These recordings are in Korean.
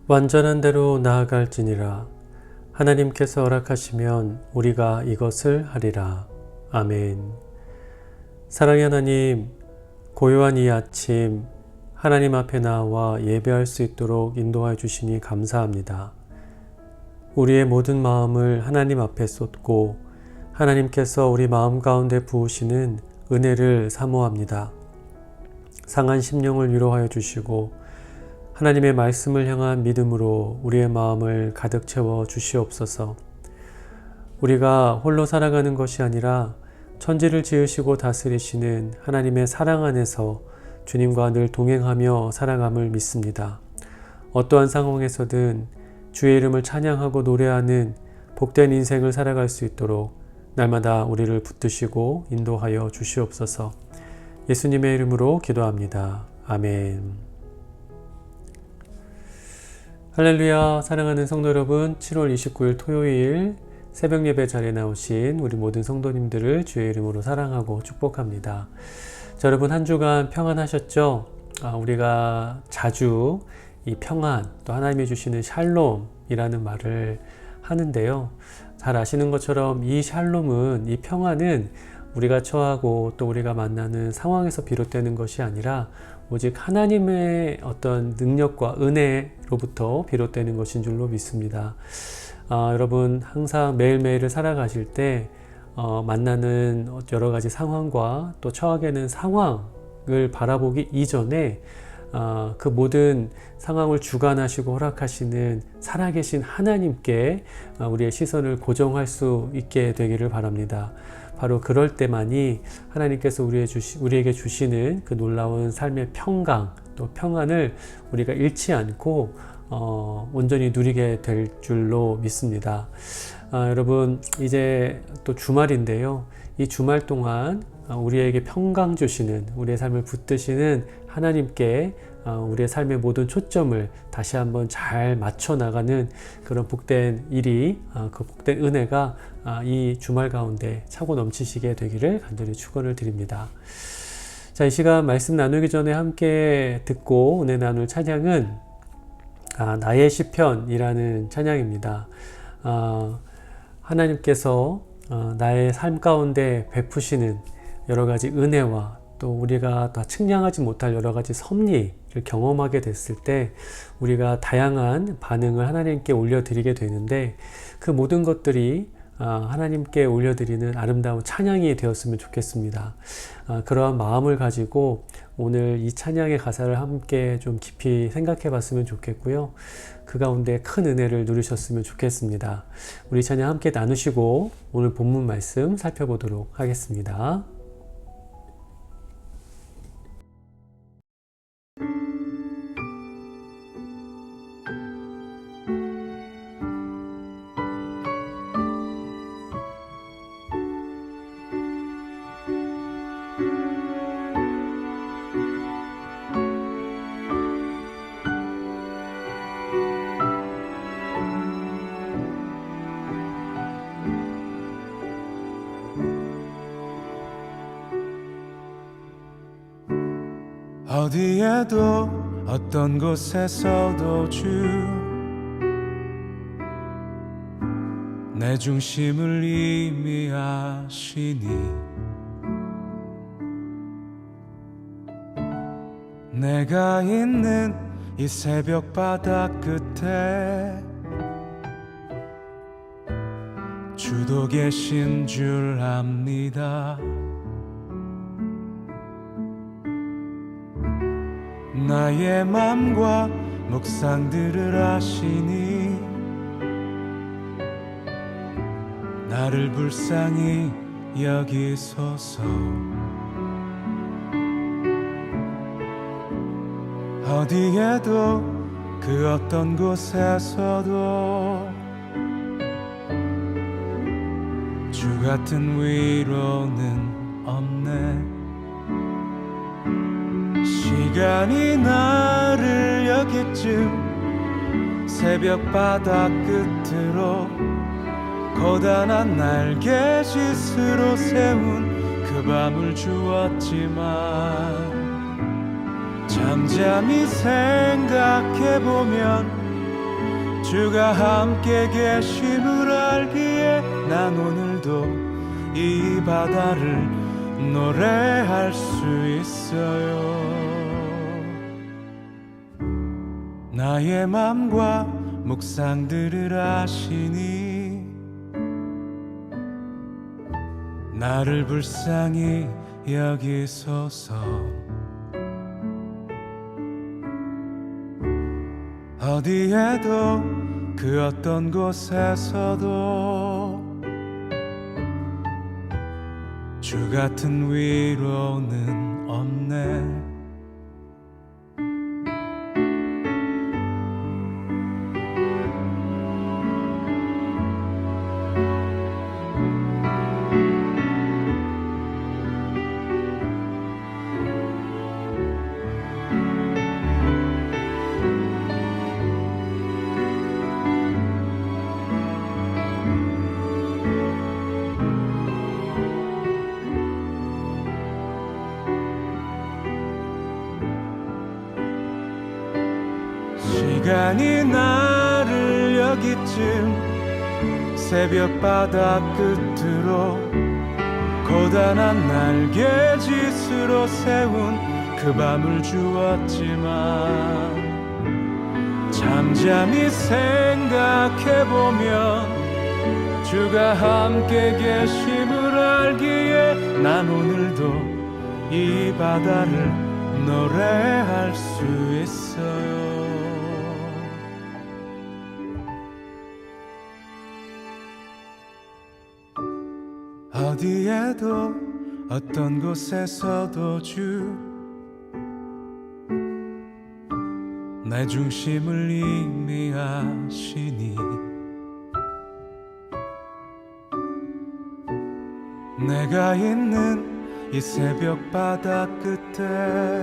완전한 대로 나아갈지니라. 하나님께서 허락하시면 우리가 이것을 하리라. 아멘. 사랑의 하나님, 고요한 이 아침 하나님 앞에 나와 예배할 수 있도록 인도하여 주시니 감사합니다. 우리의 모든 마음을 하나님 앞에 쏟고 하나님께서 우리 마음 가운데 부으시는 은혜를 사모합니다. 상한 심령을 위로하여 주시고 하나님의 말씀을 향한 믿음으로 우리의 마음을 가득 채워 주시옵소서. 우리가 홀로 살아가는 것이 아니라 천지를 지으시고 다스리시는 하나님의 사랑 안에서 주님과 늘 동행하며 살아감을 믿습니다. 어떠한 상황에서든 주의 이름을 찬양하고 노래하는 복된 인생을 살아갈 수 있도록 날마다 우리를 붙드시고 인도하여 주시옵소서. 예수님의 이름으로 기도합니다. 아멘. 할렐루야. 사랑하는 성도 여러분, 7월 29일 토요일 새벽 예배 자리에 나오신 우리 모든 성도님들을 주의 이름으로 사랑하고 축복합니다. 자, 여러분 한 주간 평안하셨죠? 우리가 자주 이 평안, 또 하나님이 주시는 샬롬이라는 말을 하는데요. 잘 아시는 것처럼 이 샬롬은, 이 평안은 우리가 처하고 또 우리가 만나는 상황에서 비롯되는 것이 아니라 오직 하나님의 어떤 능력과 은혜로부터 비롯되는 것인 줄로 믿습니다. 여러분 항상 매일매일을 살아가실 때 만나는 여러 가지 상황과 또 처하게 되는 상황을 바라보기 이전에 그 모든 상황을 주관하시고 허락하시는 살아계신 하나님께 우리의 시선을 고정할 수 있게 되기를 바랍니다. 바로 그럴 때만이 하나님께서 우리에게 주시는 그 놀라운 삶의 평강, 또 평안을 우리가 잃지 않고 온전히 누리게 될 줄로 믿습니다. 여러분 이제 또 주말인데요. 이 주말 동안 우리에게 평강 주시는, 우리의 삶을 붙드시는 하나님께 우리의 삶의 모든 초점을 다시 한번 잘 맞춰 나가는 그런 복된 일이, 그 복된 은혜가 이 주말 가운데 차고 넘치시게 되기를 간절히 축원을 드립니다. 자, 이 시간 말씀 나누기 전에 함께 듣고 은혜 나눌 찬양은 나의 시편이라는 찬양입니다. 하나님께서 나의 삶 가운데 베푸시는 여러 가지 은혜와 또 우리가 다 측량하지 못할 여러 가지 섭리를 경험하게 됐을 때 우리가 다양한 반응을 하나님께 올려드리게 되는데, 그 모든 것들이 하나님께 올려드리는 아름다운 찬양이 되었으면 좋겠습니다. 그러한 마음을 가지고 오늘 이 찬양의 가사를 함께 좀 깊이 생각해 봤으면 좋겠고요. 그 가운데 큰 은혜를 누리셨으면 좋겠습니다. 우리 찬양 함께 나누시고 오늘 본문 말씀 살펴보도록 하겠습니다. 어디에도 어떤 곳에서도 주 내 중심을 이미 아시니 내가 있는 이 새벽 바다 끝에 주도 계신 줄 압니다. 나의 맘과 묵상들을 아시니 나를 불쌍히 여기소서. 어디에도 그 어떤 곳에서도 주 같은 위로는 없네. 시간이 나를 여기쯤 새벽 바다 끝으로 고단한 날개짓으로 세운 그 밤을 주었지만 잠잠히 생각해보면 주가 함께 계심을 알기에 난 오늘도 이 바다를 노래할 수 있어요. 나의 맘과 묵상들을 아시니 나를 불쌍히 여기소서. 어디에도 그 어떤 곳에서도 주 같은 위로는 없네. 시간이 나를 여기쯤 새벽 바다 끝으로 고단한 날개짓으로 세운 그 밤을 주었지만 잠잠히 생각해보면 주가 함께 계심을 알기에 난 오늘도 이 바다를 노래할 수 있어요. 어디에도 어떤 곳에서도 주 내 중심을 이미 아시니 내가 있는 이 새벽 바다 끝에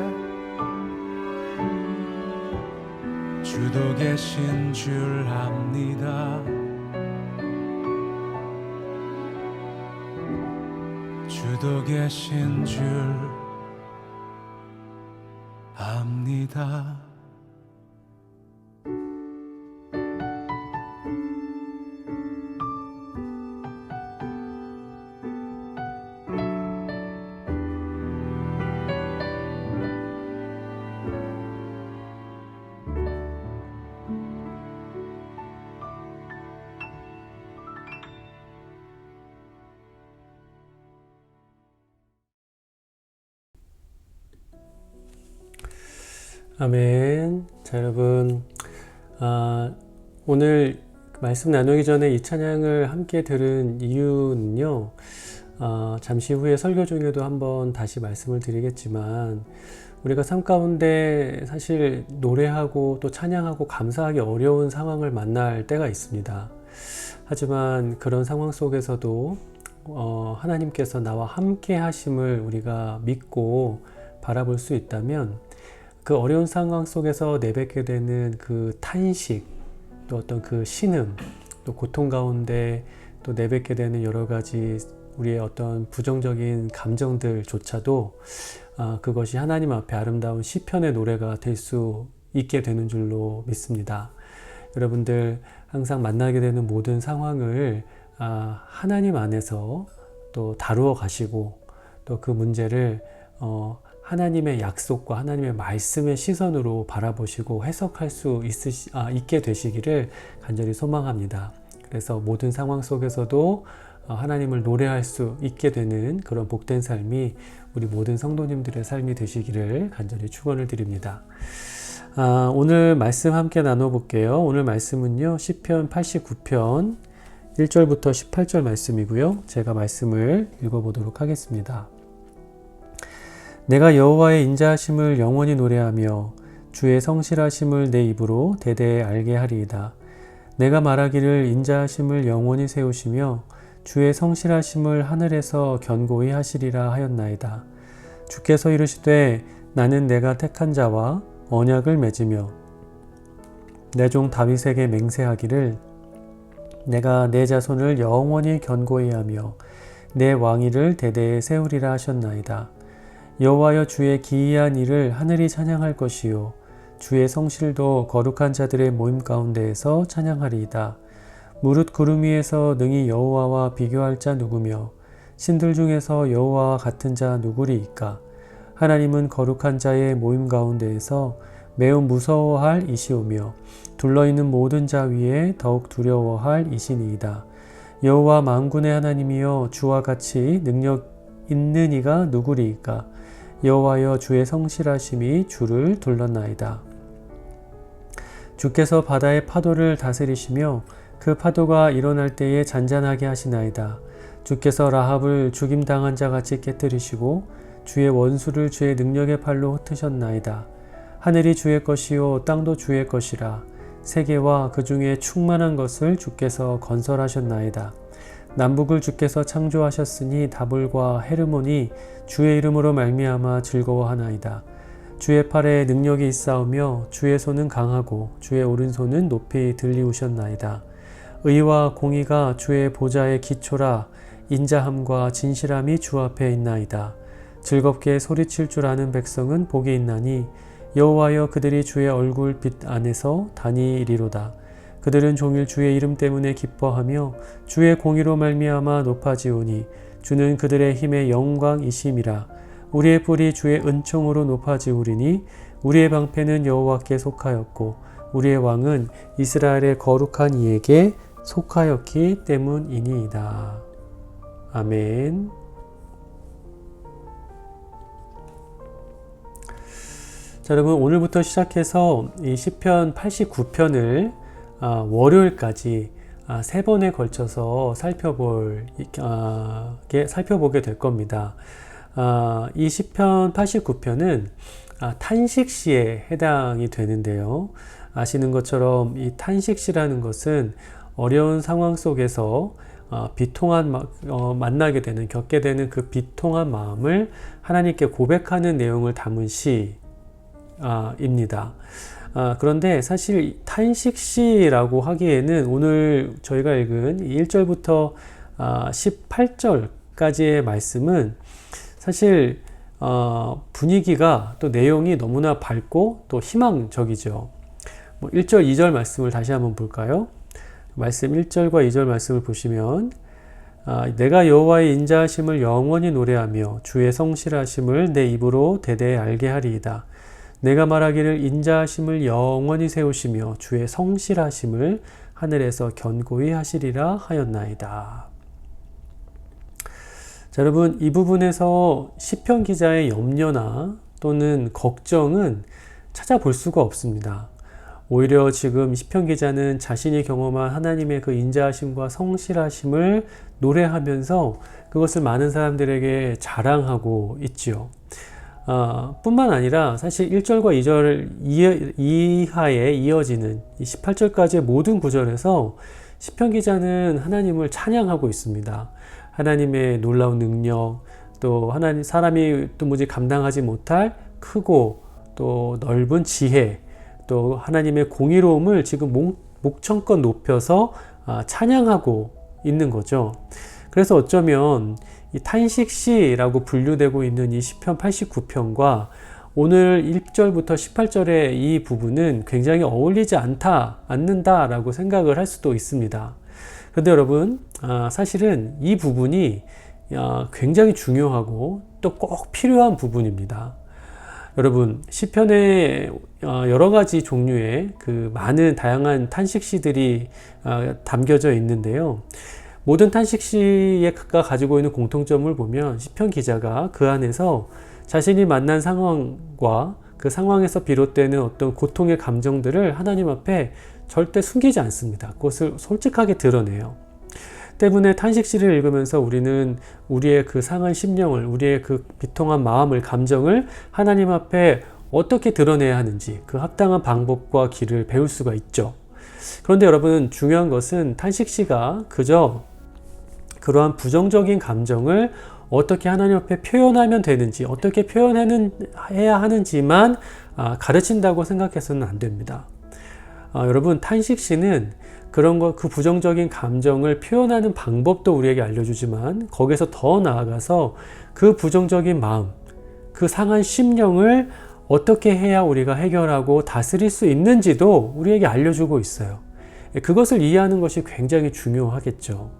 주도 계신 줄 압니다. 주도 계신 줄 압니다. 아멘. 자, 여러분, 오늘 말씀 나누기 전에 이 찬양을 함께 들은 이유는요, 잠시 후에 설교 중에도 한번 다시 말씀을 드리겠지만, 우리가 삶 가운데 사실 노래하고 또 찬양하고 감사하기 어려운 상황을 만날 때가 있습니다. 하지만 그런 상황 속에서도 하나님께서 나와 함께 하심을 우리가 믿고 바라볼 수 있다면, 그 어려운 상황 속에서 내뱉게 되는 그 탄식, 또 어떤 그 신음, 또 고통 가운데 또 내뱉게 되는 여러 가지 우리의 어떤 부정적인 감정들조차도 그것이 하나님 앞에 아름다운 시편의 노래가 될 수 있게 되는 줄로 믿습니다. 여러분들 항상 만나게 되는 모든 상황을 하나님 안에서 또 다루어 가시고 또 그 문제를 하나님의 약속과 하나님의 말씀의 시선으로 바라보시고 해석할 수 있게 되시기를 간절히 소망합니다. 그래서 모든 상황 속에서도 하나님을 노래할 수 있게 되는 그런 복된 삶이 우리 모든 성도님들의 삶이 되시기를 간절히 축원을 드립니다. 오늘 말씀 함께 나눠볼게요. 오늘 말씀은요, 시편 89편 1절부터 18절 말씀이고요. 제가 말씀을 읽어보도록 하겠습니다. 내가 여호와의 인자하심을 영원히 노래하며 주의 성실하심을 내 입으로 대대에 알게 하리이다. 내가 말하기를 인자하심을 영원히 세우시며 주의 성실하심을 하늘에서 견고히 하시리라 하였나이다. 주께서 이르시되 나는 내가 택한 자와 언약을 맺으며 내 종 다윗에게 맹세하기를 내가 내 자손을 영원히 견고히 하며 내 왕위를 대대에 세우리라 하셨나이다. 여호와여 주의 기이한 일을 하늘이 찬양할 것이요 주의 성실도 거룩한 자들의 모임 가운데에서 찬양하리이다. 무릇 구름 위에서 능히 여호와와 비교할 자 누구며 신들 중에서 여호와와 같은 자 누구리이까. 하나님은 거룩한 자의 모임 가운데에서 매우 무서워할 이시오며 둘러있는 모든 자 위에 더욱 두려워할 이시니이다. 여호와 만군의 하나님이여 주와 같이 능력 있는 이가 누구리이까. 여호와여 주의 성실하심이 주를 둘렀나이다. 주께서 바다의 파도를 다스리시며 그 파도가 일어날 때에 잔잔하게 하시나이다. 주께서 라합을 죽임당한 자같이 깨뜨리시고 주의 원수를 주의 능력의 팔로 흩으셨나이다. 하늘이 주의 것이요 땅도 주의 것이라. 세계와 그 중에 충만한 것을 주께서 건설하셨나이다. 남북을 주께서 창조하셨으니 다볼과 헤르몬이 주의 이름으로 말미암아 즐거워하나이다. 주의 팔에 능력이 있사오며 주의 손은 강하고 주의 오른손은 높이 들리우셨나이다. 의와 공의가 주의 보좌의 기초라. 인자함과 진실함이 주 앞에 있나이다. 즐겁게 소리칠 줄 아는 백성은 복이 있나니 여호와여 그들이 주의 얼굴 빛 안에서 다니리로다. 그들은 종일 주의 이름 때문에 기뻐하며 주의 공의로 말미암아 높아지오니 주는 그들의 힘의 영광이심이라. 우리의 뿔이 주의 은총으로 높아지우리니 우리의 방패는 여호와께 속하였고 우리의 왕은 이스라엘의 거룩한 이에게 속하였기 때문이니이다. 아멘. 자, 여러분 오늘부터 시작해서 이 시편 89편을 월요일까지 3번에 걸쳐서 살펴보게 될 겁니다. 이 시편 89편은 탄식시에 해당이 되는데요. 아시는 것처럼 이 탄식시라는 것은 어려운 상황 속에서 만나게 되는, 겪게 되는 그 비통한 마음을 하나님께 고백하는 내용을 담은 시입니다. 그런데 사실 탄식시라고 하기에는 오늘 저희가 읽은 1절부터 18절까지의 말씀은 사실 분위기가 또 내용이 너무나 밝고 또 희망적이죠. 1절, 2절 말씀을 다시 한번 볼까요? 말씀 1절과 2절 말씀을 보시면 내가 여호와의 인자하심을 영원히 노래하며 주의 성실하심을 내 입으로 대대에 알게 하리이다. 내가 말하기를 인자하심을 영원히 세우시며 주의 성실하심을 하늘에서 견고히 하시리라 하였나이다. 자, 여러분 이 부분에서 시편 기자의 염려나 또는 걱정은 찾아볼 수가 없습니다. 오히려 지금 시편 기자는 자신이 경험한 하나님의 그 인자하심과 성실하심을 노래하면서 그것을 많은 사람들에게 자랑하고 있지요. 뿐만 아니라 사실 1절과 2절 이하에 이어지는 18절까지의 모든 구절에서 시편 기자는 하나님을 찬양하고 있습니다. 하나님의 놀라운 능력, 또 사람이 도무지 감당하지 못할 크고 또 넓은 지혜, 또 하나님의 공의로움을 지금 목청껏 높여서 찬양하고 있는 거죠. 그래서 어쩌면 이 탄식시라고 분류되고 있는 이 시편 89편과 오늘 1절부터 18절의 이 부분은 굉장히 어울리지 않는다라고 생각을 할 수도 있습니다. 그런데 여러분, 사실은 이 부분이 굉장히 중요하고 또 꼭 필요한 부분입니다. 여러분, 시편에 여러 가지 종류의 그 많은 다양한 탄식시들이 담겨져 있는데요. 모든 탄식시가 가지고 있는 공통점을 보면 시편 기자가 그 안에서 자신이 만난 상황과 그 상황에서 비롯되는 어떤 고통의 감정들을 하나님 앞에 절대 숨기지 않습니다. 그것을 솔직하게 드러내요. 때문에 탄식시를 읽으면서 우리는 우리의 그 상한 심령을, 우리의 그 비통한 마음을, 감정을 하나님 앞에 어떻게 드러내야 하는지 그 합당한 방법과 길을 배울 수가 있죠. 그런데 여러분, 중요한 것은 탄식시가 그저 그러한 부정적인 감정을 어떻게 하나님 앞에 표현하면 되는지, 어떻게 표현해야 하는지만 가르친다고 생각해서는 안 됩니다. 여러분, 탄식시는 그 부정적인 감정을 표현하는 방법도 우리에게 알려주지만 거기서 더 나아가서 그 부정적인 마음, 그 상한 심령을 어떻게 해야 우리가 해결하고 다스릴 수 있는지도 우리에게 알려주고 있어요. 그것을 이해하는 것이 굉장히 중요하겠죠.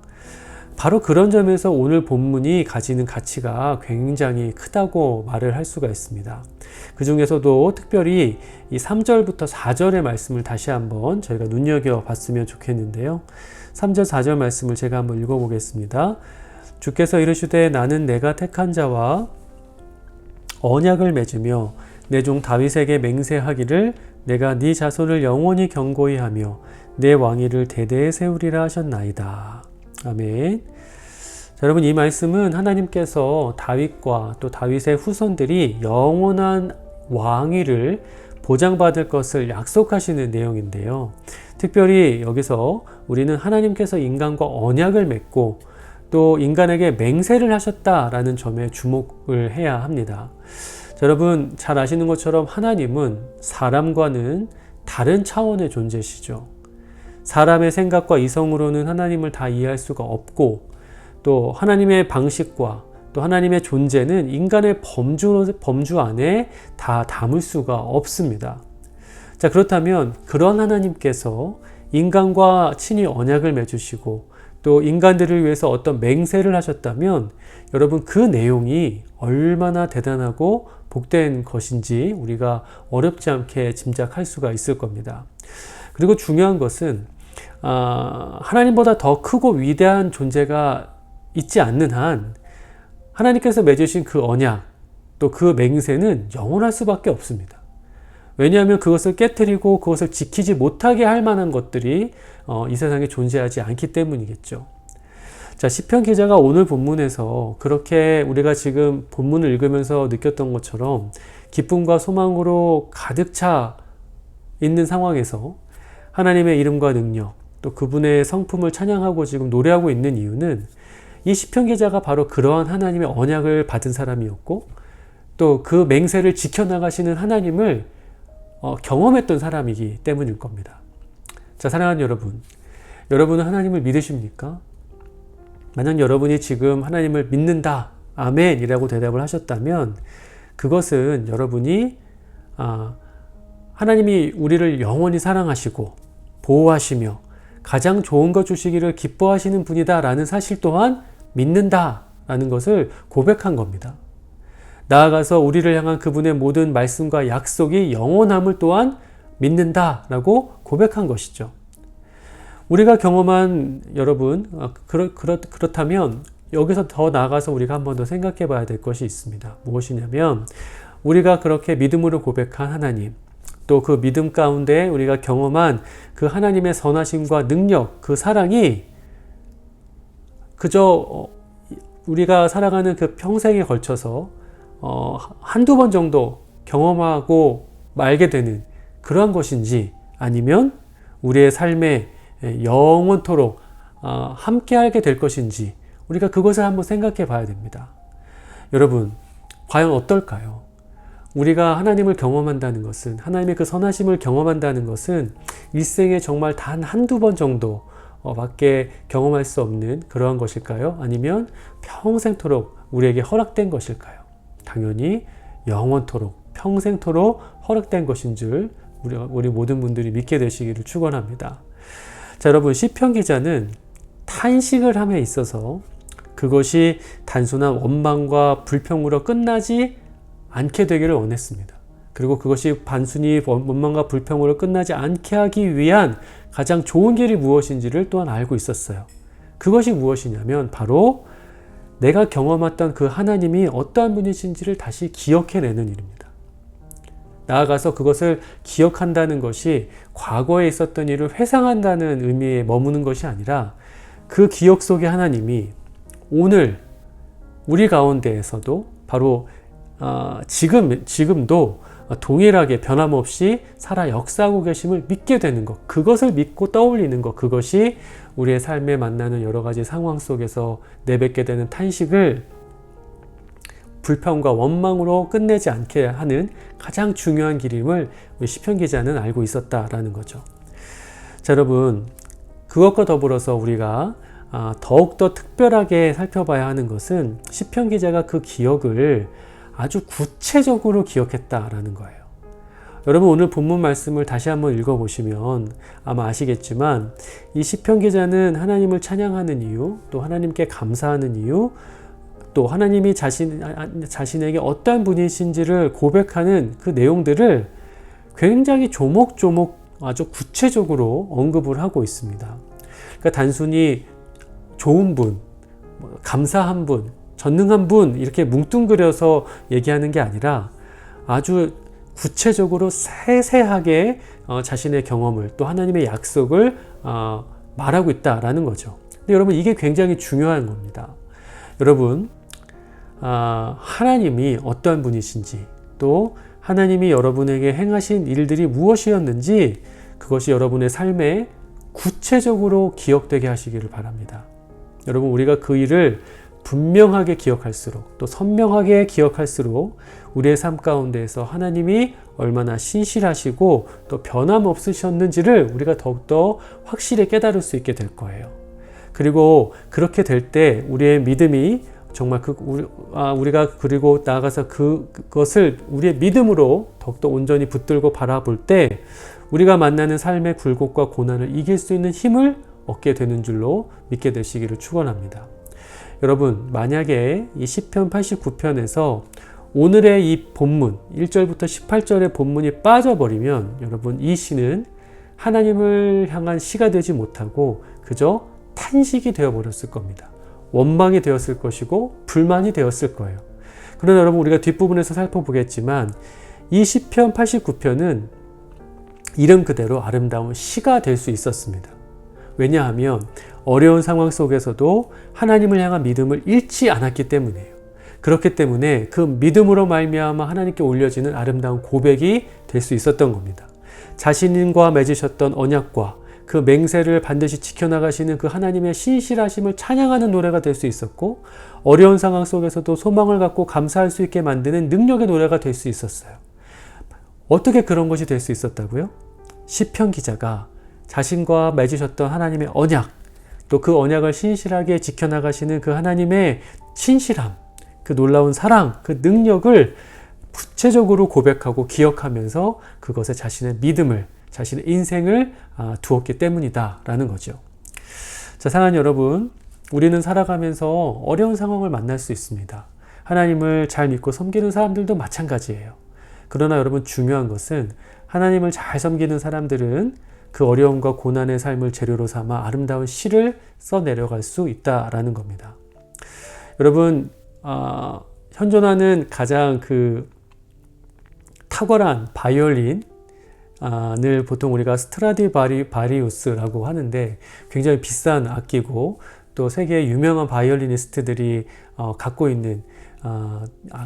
바로 그런 점에서 오늘 본문이 가지는 가치가 굉장히 크다고 말을 할 수가 있습니다. 그 중에서도 특별히 이 3절부터 4절의 말씀을 다시 한번 저희가 눈여겨봤으면 좋겠는데요. 3절 4절 말씀을 제가 한번 읽어보겠습니다. 주께서 이르시되 나는 내가 택한 자와 언약을 맺으며 내 종 다윗에게 맹세하기를 내가 네 자손을 영원히 경고히 하며 내 왕위를 대대에 세우리라 하셨나이다. 아멘. 자, 여러분, 이 말씀은 하나님께서 다윗과 또 다윗의 후손들이 영원한 왕위를 보장받을 것을 약속하시는 내용인데요. 특별히 여기서 우리는 하나님께서 인간과 언약을 맺고 또 인간에게 맹세를 하셨다라는 점에 주목을 해야 합니다. 자, 여러분, 잘 아시는 것처럼 하나님은 사람과는 다른 차원의 존재시죠. 사람의 생각과 이성으로는 하나님을 다 이해할 수가 없고 또 하나님의 방식과 또 하나님의 존재는 인간의 범주 안에 다 담을 수가 없습니다. 자, 그렇다면 그런 하나님께서 인간과 친히 언약을 맺으시고 또 인간들을 위해서 어떤 맹세를 하셨다면 여러분, 그 내용이 얼마나 대단하고 복된 것인지 우리가 어렵지 않게 짐작할 수가 있을 겁니다. 그리고 중요한 것은 하나님보다 더 크고 위대한 존재가 있지 않는 한 하나님께서 맺으신 그 언약 또 그 맹세는 영원할 수밖에 없습니다. 왜냐하면 그것을 깨트리고 그것을 지키지 못하게 할 만한 것들이 이 세상에 존재하지 않기 때문이겠죠. 자, 시편 기자가 오늘 본문에서 그렇게 우리가 지금 본문을 읽으면서 느꼈던 것처럼 기쁨과 소망으로 가득 차 있는 상황에서 하나님의 이름과 능력 또 그분의 성품을 찬양하고 지금 노래하고 있는 이유는 이 시편 기자가 바로 그러한 하나님의 언약을 받은 사람이었고 또 그 맹세를 지켜나가시는 하나님을 경험했던 사람이기 때문일 겁니다. 자, 사랑하는 여러분, 여러분은 하나님을 믿으십니까? 만약 여러분이 지금 하나님을 믿는다, 아멘 이라고 대답을 하셨다면 그것은 여러분이 하나님이 우리를 영원히 사랑하시고 보호하시며 가장 좋은 것 주시기를 기뻐하시는 분이다 라는 사실 또한 믿는다 라는 것을 고백한 겁니다. 나아가서 우리를 향한 그분의 모든 말씀과 약속이 영원함을 또한 믿는다 라고 고백한 것이죠. 우리가 경험한 여러분, 그렇다면 여기서 더 나아가서 우리가 한 번 더 생각해 봐야 될 것이 있습니다. 무엇이냐면 우리가 그렇게 믿음으로 고백한 하나님, 또 그 믿음 가운데 우리가 경험한 그 하나님의 선하심과 능력, 그 사랑이 그저 우리가 살아가는 그 평생에 걸쳐서 한두 번 정도 경험하고 말게 되는 그러한 것인지 아니면 우리의 삶에 영원토록 함께 하게 될 것인지 우리가 그것을 한번 생각해 봐야 됩니다. 여러분, 과연 어떨까요? 우리가 하나님을 경험한다는 것은, 하나님의 그 선하심을 경험한다는 것은 일생에 정말 단 한두 번 정도 밖에 경험할 수 없는 그러한 것일까요? 아니면 평생토록 우리에게 허락된 것일까요? 당연히 영원토록, 평생토록 허락된 것인 줄 우리 모든 분들이 믿게 되시기를 축원합니다. 자, 여러분, 시편 기자는 탄식을 함에 있어서 그것이 단순한 원망과 불평으로 끝나지 않게 되기를 원했습니다. 그리고 그것이 단순히 원망과 불평으로 끝나지 않게 하기 위한 가장 좋은 길이 무엇인지를 또한 알고 있었어요. 그것이 무엇이냐면 바로 내가 경험했던 그 하나님이 어떠한 분이신지를 다시 기억해내는 일입니다. 나아가서 그것을 기억한다는 것이 과거에 있었던 일을 회상한다는 의미에 머무는 것이 아니라 그 기억 속의 하나님이 오늘 우리 가운데에서도 바로 지금도 동일하게 변함없이 살아 역사하고 계심을 믿게 되는 것, 그것을 믿고 떠올리는 것, 그것이 우리의 삶에 만나는 여러 가지 상황 속에서 내뱉게 되는 탄식을 불평과 원망으로 끝내지 않게 하는 가장 중요한 길임을 우리 시편 기자는 알고 있었다라는 거죠. 자, 여러분, 그것과 더불어서 우리가 더욱더 특별하게 살펴봐야 하는 것은 시편 기자가 그 기억을 아주 구체적으로 기억했다라는 거예요. 여러분 오늘 본문 말씀을 다시 한번 읽어보시면 아마 아시겠지만 이 시편 기자는 하나님을 찬양하는 이유, 또 하나님께 감사하는 이유, 또 하나님이 자신에게 어떠한 분이신지를 고백하는 그 내용들을 굉장히 조목조목 아주 구체적으로 언급을 하고 있습니다. 그러니까 단순히 좋은 분, 감사한 분, 전능한 분 이렇게 뭉뚱그려서 얘기하는 게 아니라 아주 구체적으로 세세하게 자신의 경험을 또 하나님의 약속을 말하고 있다라는 거죠. 근데 여러분 이게 굉장히 중요한 겁니다. 여러분 하나님이 어떠한 분이신지 또 하나님이 여러분에게 행하신 일들이 무엇이었는지 그것이 여러분의 삶에 구체적으로 기억되게 하시기를 바랍니다. 여러분 우리가 그 일을 분명하게 기억할수록 또 선명하게 기억할수록 우리의 삶 가운데에서 하나님이 얼마나 신실하시고 또 변함없으셨는지를 우리가 더욱더 확실히 깨달을 수 있게 될 거예요. 그리고 그렇게 될 때 우리의 믿음이 정말 우리가 그리고 나아가서 그것을 우리의 믿음으로 더욱더 온전히 붙들고 바라볼 때 우리가 만나는 삶의 굴곡과 고난을 이길 수 있는 힘을 얻게 되는 줄로 믿게 되시기를 축원합니다. 여러분 만약에 이 시편 89편에서 오늘의 이 본문 1절부터 18절의 본문이 빠져버리면 여러분 이 시는 하나님을 향한 시가 되지 못하고 그저 탄식이 되어버렸을 겁니다. 원망이 되었을 것이고 불만이 되었을 거예요. 그러나 여러분 우리가 뒷부분에서 살펴보겠지만 이 시편 89편은 이름 그대로 아름다운 시가 될 수 있었습니다. 왜냐하면 어려운 상황 속에서도 하나님을 향한 믿음을 잃지 않았기 때문이에요. 그렇기 때문에 그 믿음으로 말미암아 하나님께 올려지는 아름다운 고백이 될 수 있었던 겁니다. 자신과 맺으셨던 언약과 그 맹세를 반드시 지켜나가시는 그 하나님의 신실하심을 찬양하는 노래가 될 수 있었고 어려운 상황 속에서도 소망을 갖고 감사할 수 있게 만드는 능력의 노래가 될 수 있었어요. 어떻게 그런 것이 될 수 있었다고요? 시편 기자가 자신과 맺으셨던 하나님의 언약, 또 그 언약을 신실하게 지켜나가시는 그 하나님의 신실함, 그 놀라운 사랑, 그 능력을 구체적으로 고백하고 기억하면서 그것에 자신의 믿음을, 자신의 인생을 두었기 때문이다 라는 거죠. 자, 사랑하는 여러분, 우리는 살아가면서 어려운 상황을 만날 수 있습니다. 하나님을 잘 믿고 섬기는 사람들도 마찬가지예요. 그러나 여러분 중요한 것은 하나님을 잘 섬기는 사람들은 그 어려움과 고난의 삶을 재료로 삼아 아름다운 시를 써내려갈 수 있다라는 겁니다. 여러분 현존하는 가장 그 탁월한 바이올린을 보통 우리가 스트라디바리우스라고 하는데 굉장히 비싼 악기고 또 세계의 유명한 바이올리니스트들이 갖고 있는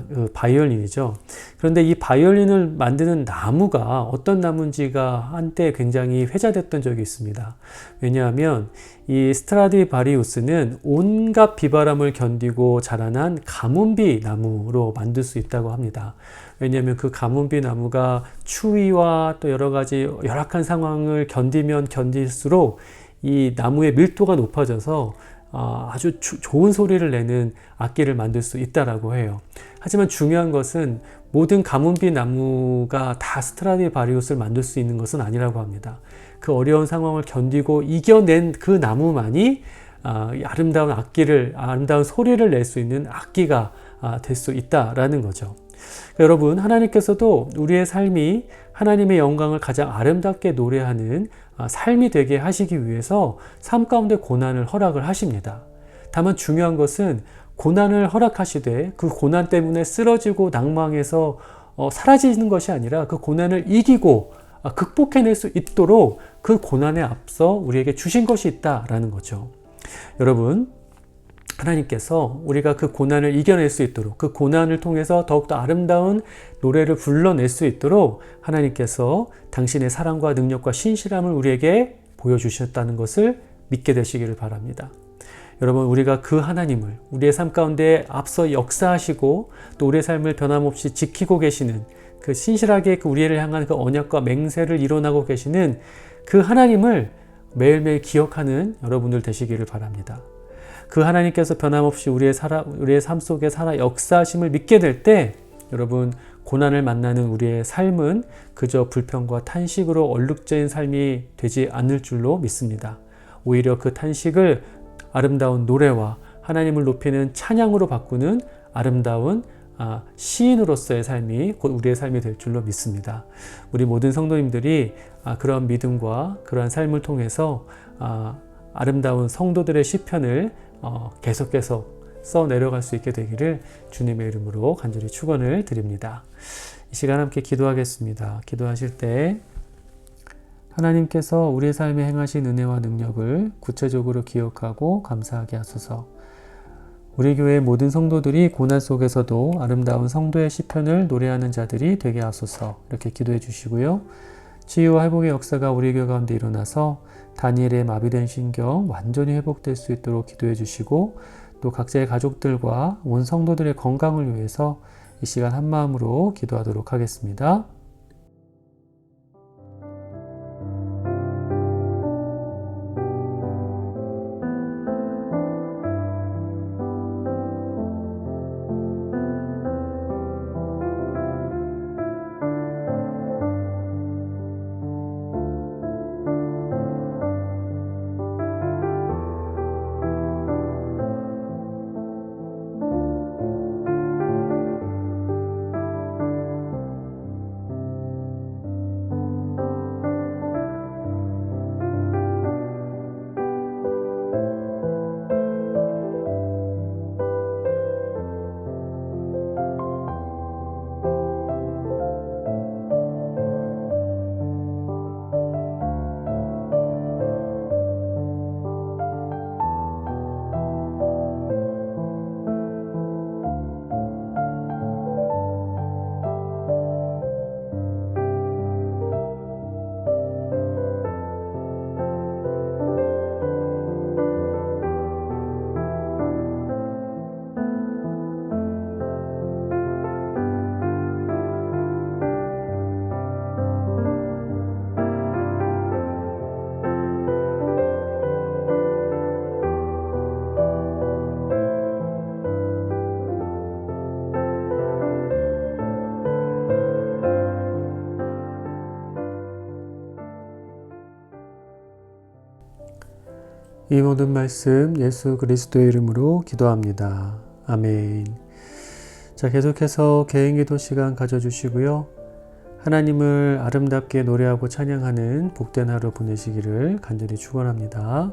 그 바이올린이죠. 그런데 이 바이올린을 만드는 나무가 어떤 나무인지가 한때 굉장히 회자됐던 적이 있습니다. 왜냐하면 이 스트라디바리우스는 온갖 비바람을 견디고 자라난 가뭄비 나무로 만들 수 있다고 합니다. 왜냐하면 그 가뭄비 나무가 추위와 또 여러 가지 열악한 상황을 견디면 견딜수록 이 나무의 밀도가 높아져서 아주 좋은 소리를 내는 악기를 만들 수 있다라고 해요. 하지만 중요한 것은 모든 가뭄비 나무가 다 스트라디바리우스를 만들 수 있는 것은 아니라고 합니다. 그 어려운 상황을 견디고 이겨낸 그 나무만이 아름다운 아름다운 소리를 낼 수 있는 악기가 될 수 있다라는 거죠. 여러분, 하나님께서도 우리의 삶이 하나님의 영광을 가장 아름답게 노래하는 삶이 되게 하시기 위해서 삶 가운데 고난을 허락을 하십니다. 다만 중요한 것은 고난을 허락하시되 그 고난 때문에 쓰러지고 낭망해서 사라지는 것이 아니라 그 고난을 이기고 극복해낼 수 있도록 그 고난에 앞서 우리에게 주신 것이 있다라는 거죠. 여러분, 하나님께서 우리가 그 고난을 이겨낼 수 있도록 그 고난을 통해서 더욱더 아름다운 노래를 불러낼 수 있도록 하나님께서 당신의 사랑과 능력과 신실함을 우리에게 보여주셨다는 것을 믿게 되시기를 바랍니다. 여러분, 우리가 그 하나님을 우리의 삶 가운데 앞서 역사하시고 또 우리의 삶을 변함없이 지키고 계시는 그 신실하게 우리를 향한 그 언약과 맹세를 이뤄나가고 계시는 그 하나님을 매일매일 기억하는 여러분들 되시기를 바랍니다. 그 하나님께서 변함없이 우리의 삶 속에 살아 역사하심을 믿게 될 때 여러분 고난을 만나는 우리의 삶은 그저 불평과 탄식으로 얼룩진 삶이 되지 않을 줄로 믿습니다. 오히려 그 탄식을 아름다운 노래와 하나님을 높이는 찬양으로 바꾸는 아름다운 시인으로서의 삶이 곧 우리의 삶이 될 줄로 믿습니다. 우리 모든 성도님들이 그런 믿음과 그러한 삶을 통해서 아름다운 성도들의 시편을 계속 써 내려갈 수 있게 되기를 주님의 이름으로 간절히 축원을 드립니다. 이 시간 함께 기도하겠습니다. 기도하실 때 하나님께서 우리의 삶에 행하신 은혜와 능력을 구체적으로 기억하고 감사하게 하소서. 우리 교회의 모든 성도들이 고난 속에서도 아름다운 성도의 시편을 노래하는 자들이 되게 하소서. 이렇게 기도해 주시고요. 치유와 회복의 역사가 우리 교회 가운데 일어나서 다니엘의 마비된 신경 완전히 회복될 수 있도록 기도해 주시고 또 각자의 가족들과 온 성도들의 건강을 위해서 이 시간 한마음으로 기도하도록 하겠습니다. 이 모든 말씀 예수 그리스도의 이름으로 기도합니다. 아멘. 자, 계속해서 개인기도 시간 가져주시고요. 하나님을 아름답게 노래하고 찬양하는 복된 하루 보내시기를 간절히 축원합니다.